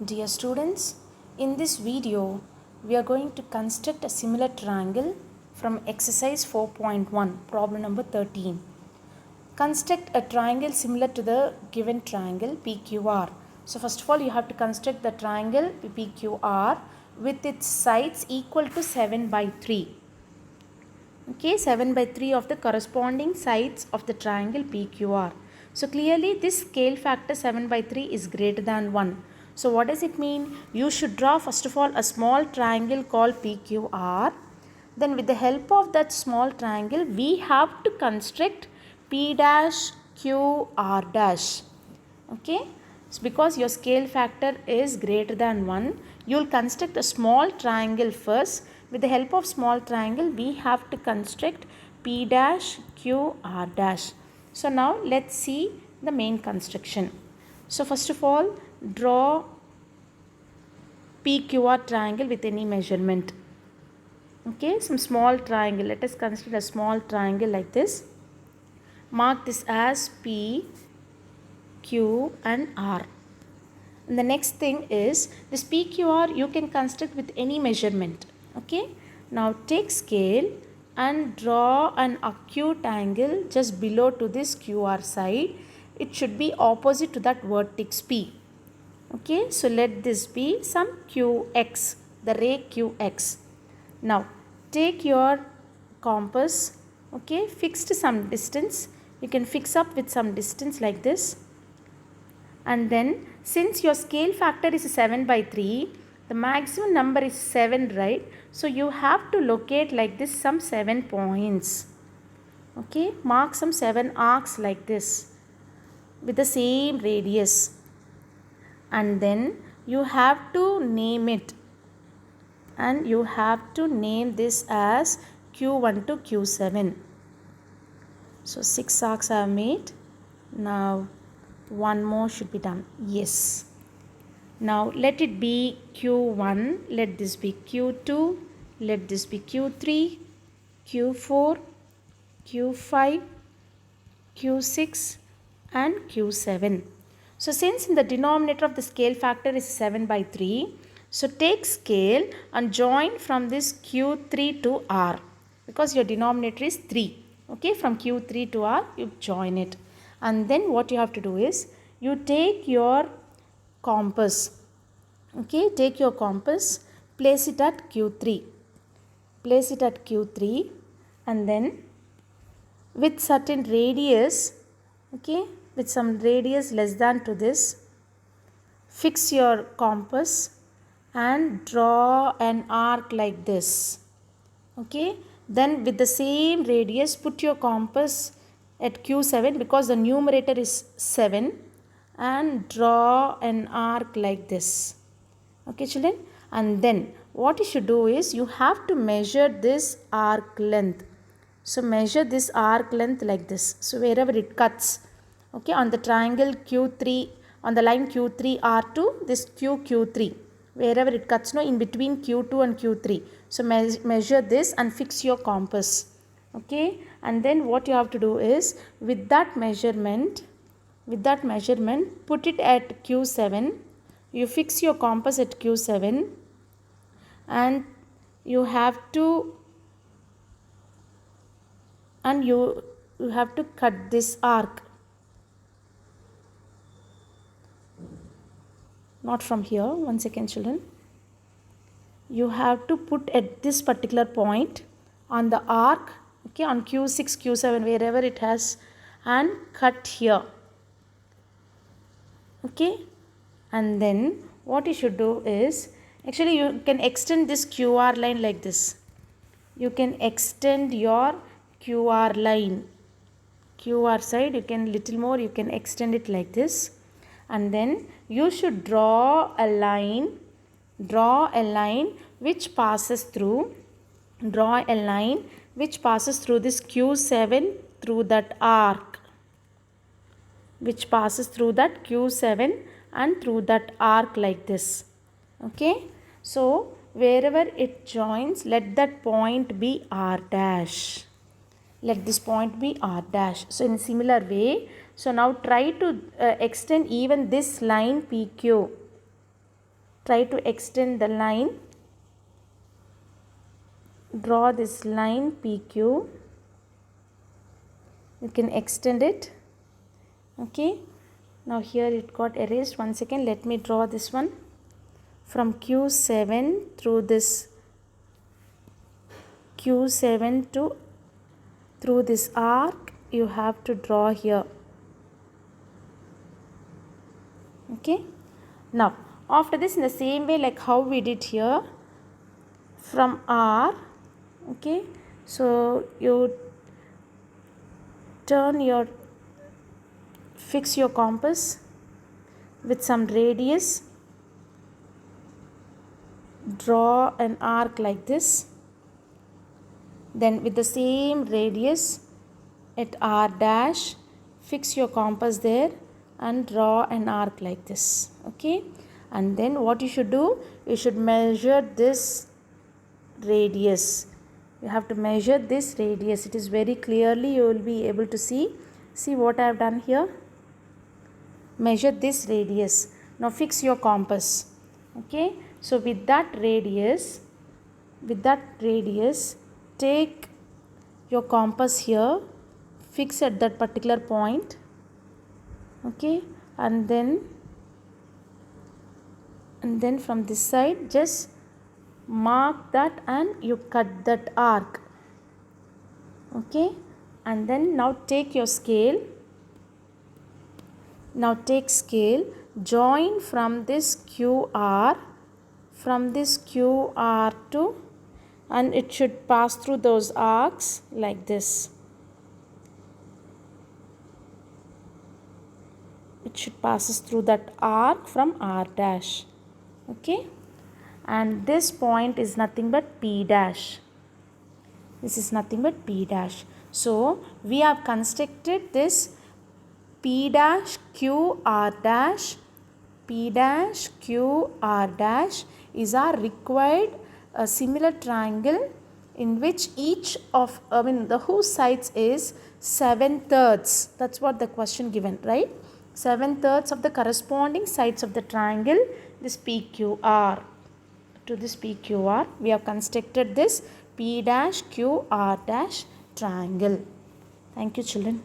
Dear students, in this video, we are going to construct a similar triangle from exercise 4.1, problem number 13. Construct a triangle similar to the given triangle PQR. So first of all, you have to construct the triangle PQR with its sides equal to 7 by 3. Okay, 7 by 3 of the corresponding sides of the triangle PQR. So clearly this scale factor 7 by 3 is greater than 1. So what does it mean? You should draw first of all a small triangle called PQR. Then with the help of that small triangle, we have to construct P dash Q R dash. Okay, so because your scale factor is greater than 1, you will construct a small triangle first. With the help of small triangle, we have to construct P dash Q R dash. So now let's see the main construction. So first of all, draw PQR triangle with any measurement. Okay, some small triangle. Let us consider a small triangle like this. Mark this as P, Q and R. And the next thing is this PQR you can construct with any measurement. Okay. Now take scale and draw an acute angle just below to this QR side. It should be opposite to that vertex P. Okay. So let this be some QX, the ray QX. Now take your compass. Okay. Fix to some distance. You can fix up with some distance like this. And then since your scale factor is 7 by 3, the maximum number is 7, right? So you have to locate like this some 7 points. Okay, mark some 7 arcs like this with the same radius. And then you have to name it. And you have to name this as Q1 to Q7. So 6 arcs I have made. Now one more should be done. Yes. Now let it be Q1, let this be Q2, let this be Q3, Q4, Q5, Q6 and Q7. So since in the denominator of the scale factor is 7 by 3, so take scale and join from this Q3 to R because your denominator is 3. Okay, from Q3 to R you join it. And then what you have to do is you take your compass. Okay, take your compass, place it at Q3. Place it at Q3 and then with certain radius, okay, with some radius less than to this, fix your compass and draw an arc like this. Okay, then with the same radius put your compass at Q7 because the numerator is 7 and draw an arc like this. Okay children, and then what you should do is you have to measure this arc length. So measure this arc length like this. So wherever it cuts, okay, on the triangle Q3, on the line Q3 R2, this Q3, wherever it cuts, no, in between Q2 and Q3. So measure this and fix your compass. Okay, and then what you have to do is with that measurement, put it at Q7. You fix your compass at Q7 and you have to cut this arc. Not from here. One second children. You have to put at this particular point on the arc, okay, on Q6, Q7, wherever it has, and cut here. Okay, and then what you should do is, actually you can extend this QR line like this. You can extend your QR line. QR side, you can little more, you can extend it like this. And then you should draw a line which passes through, this Q7 through that arc, which passes through that Q7 and through that arc like this. Okay, so wherever it joins, let that point be R dash. Let this point be R dash. So in a similar way, so now try to extend even this line PQ. try to extend the line. Draw this line PQ. You can extend it. Okay. Now here it got erased. One second. Let me draw this one. From Q7 through this Q7 to through this arc you have to draw here. Okay. Now after this, in the same way like how we did here, from R, okay, so you fix your compass with some radius, draw an arc like this, then with the same radius at R dash, fix your compass there and draw an arc like this. Okay, and then what you should do, you should measure this radius. You have to measure this radius. It is very clearly you will be able to see what I have done here. Measure this radius. Now fix your compass. Okay, so with that radius, take your compass here, fix at that particular point. Okay, and then from this side just mark that and you cut that arc. Okay, and then now take your scale. Now take scale, join from this QR to, and it should pass through those arcs like this. It should passes through that arc from R dash. Okay, and this point is nothing but P dash. This is nothing but P dash. So we have constructed this P dash Q R dash. P dash Q R dash is our required similar triangle in which each of the whose sides is 7/3. That's what the question given, right? 7/3 of the corresponding sides of the triangle, this PQR. To this PQR, we have constructed this P dash Q R dash triangle. Thank you, children.